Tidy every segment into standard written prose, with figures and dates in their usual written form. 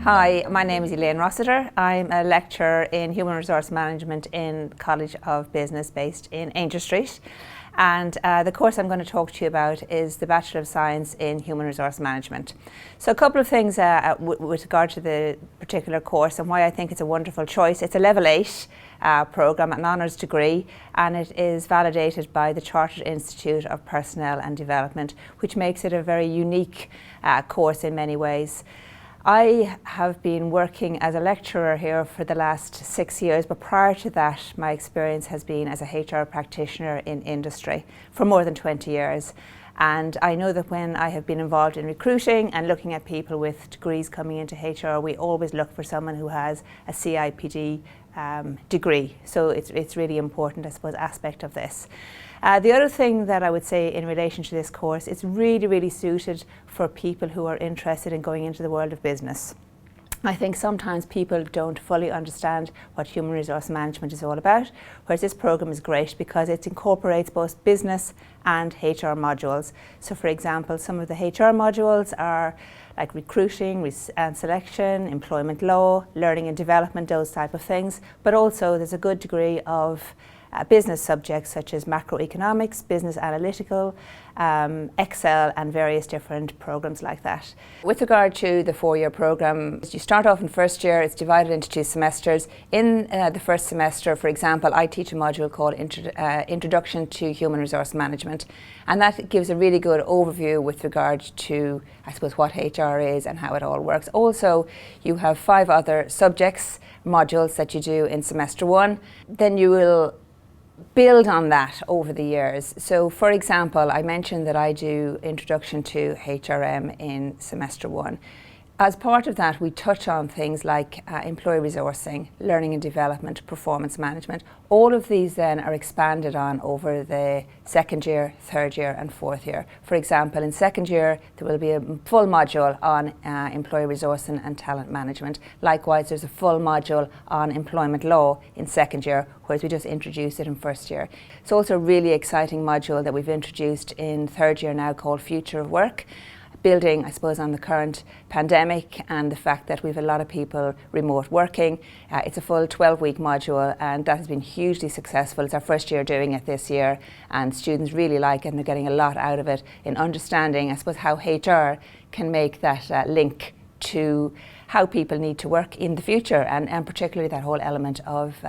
Hi, my name is Elaine Rossiter. I'm a lecturer in Human Resource Management in College of Business based in Angel Street. And the course I'm going to talk to you about is the Bachelor of Science in Human Resource Management. So a couple of things with regard to the particular course and why I think it's a wonderful choice. It's a level 8 programme, an honours degree, and it is validated by the Chartered Institute of Personnel and Development, which makes it a very unique course in many ways. I have been working as a lecturer here for the last 6 years, but prior to that, my experience has been as a HR practitioner in industry for more than 20 years. And I know that when I have been involved in recruiting and looking at people with degrees coming into HR, we always look for someone who has a CIPD degree. So it's really important, I suppose, aspect of this. The other thing that I would say in relation to this course, it's really suited for people who are interested in going into the world of business. I think sometimes people don't fully understand what human resource management is all about, whereas this programme is great because it incorporates both business and HR modules. So for example, some of the HR modules are like recruiting and selection, employment law, learning and development, those type of things, but also there's a good degree of business subjects such as macroeconomics, business analytical, Excel and various different programs like that. With regard to the 4-year programme, you start off in first year, it's divided into 2 semesters. In the first semester, for example, I teach a module called Introduction to Human Resource Management, and that gives a really good overview with regard to, I suppose, what HR is and how it all works. Also, you have 5 other subjects, modules that you do in semester 1. Then you will build on that over the years. So for example, I mentioned that I do Introduction to HRM in semester 1. As part of that, we touch on things like employee resourcing, learning and development, performance management. All of these then are expanded on over the 2nd year, 3rd year and 4th year. For example, in 2nd year, there will be a full module on employee resourcing and talent management. Likewise, there's a full module on employment law in 2nd year, whereas we just introduced it in 1st year. It's also a really exciting module that we've introduced in 3rd year now called Future of Work, building, I suppose, on the current pandemic and the fact that we have a lot of people remote working. It's a full 12-week module and that has been hugely successful. It's our 1st year doing it this year and students really like it and they're getting a lot out of it in understanding, I suppose, how HR can make that link to how people need to work in the future and particularly that whole element of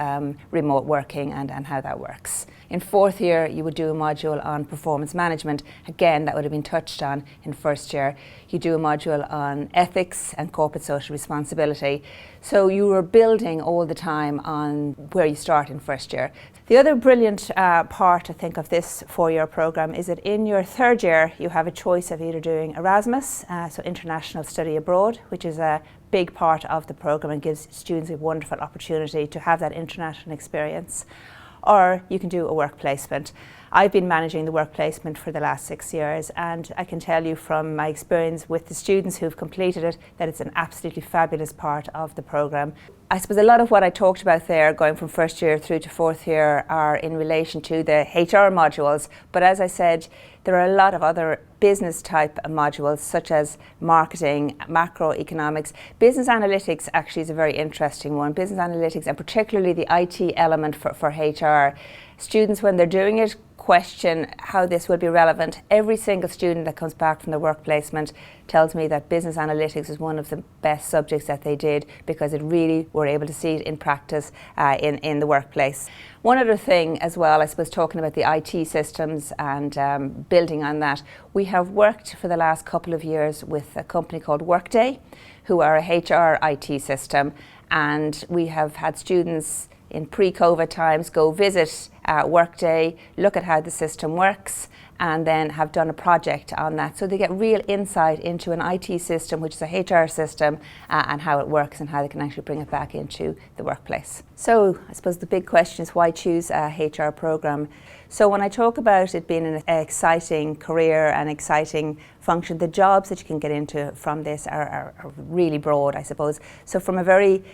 remote working and how that works. In 4th year, you would do a module on performance management. Again, that would have been touched on in 1st year. You do a module on ethics and corporate social responsibility. So you were building all the time on where you start in 1st year. The other brilliant part, I think, of this 4-year programme is that in your 3rd year, you have a choice of either doing Erasmus, so international study abroad, which is a big part of the programme and gives students a wonderful opportunity to have that international experience, or you can do a work placement. I've been managing the work placement for the last 6 years and I can tell you from my experience with the students who've completed it that it's an absolutely fabulous part of the programme. I suppose a lot of what I talked about there, going from 1st year through to 4th year, are in relation to the HR modules, but as I said, there are a lot of other business type modules such as marketing, macroeconomics. Business analytics actually is a very interesting one. Business analytics and particularly the IT element for HR. Students, when they're doing it, question how this will be relevant. Every single student that comes back from the work placement tells me that business analytics is one of the best subjects that they did because it really were able to see it in practice in the workplace. One other thing as well, I suppose, talking about the IT systems and building on that, we have worked for the last couple of years with a company called Workday, who are a HR IT system, and we have had students in pre-COVID times go visit Workday, look at how the system works and then have done a project on that. So they get real insight into an IT system, which is a HR system, and how it works and how they can actually bring it back into the workplace. So I suppose the big question is why choose a HR programme? So when I talk about it being an exciting career and exciting function, the jobs that you can get into from this are really broad, I suppose. So from a very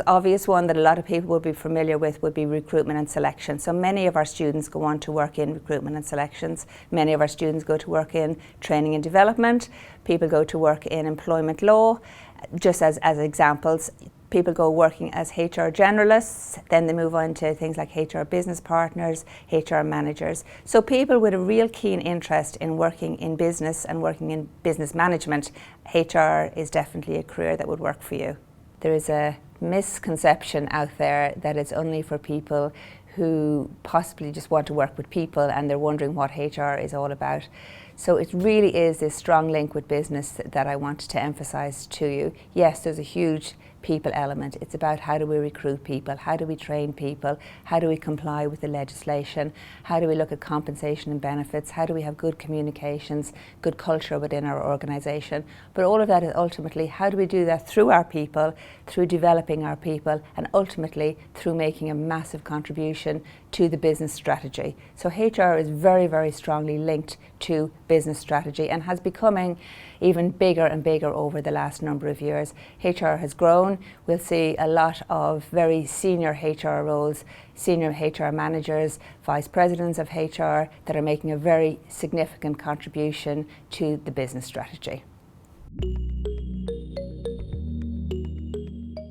obvious one that a lot of people will be familiar with would be recruitment and selection. So many of our students go on to work in recruitment and selections. Many of our students go to work in training and development. People go to work in employment law. Just as examples, people go working as HR generalists, then they move on to things like HR business partners, HR managers. So people with a real keen interest in working in business and working in business management, HR is definitely a career that would work for you. There is a misconception out there that it's only for people who possibly just want to work with people and they're wondering what HR is all about. So it really is this strong link with business that I want to emphasize to you. Yes, there's a huge people element. It's about how do we recruit people, how do we train people, how do we comply with the legislation, how do we look at compensation and benefits, how do we have good communications, good culture within our organisation. But all of that is ultimately how do we do that through our people, through developing our people, and ultimately through making a massive contribution to the business strategy. So HR is very, very strongly linked to business strategy and has becoming even bigger and bigger over the last number of years. HR has grown. We'll see a lot of very senior HR roles, senior HR managers, vice presidents of HR that are making a very significant contribution to the business strategy.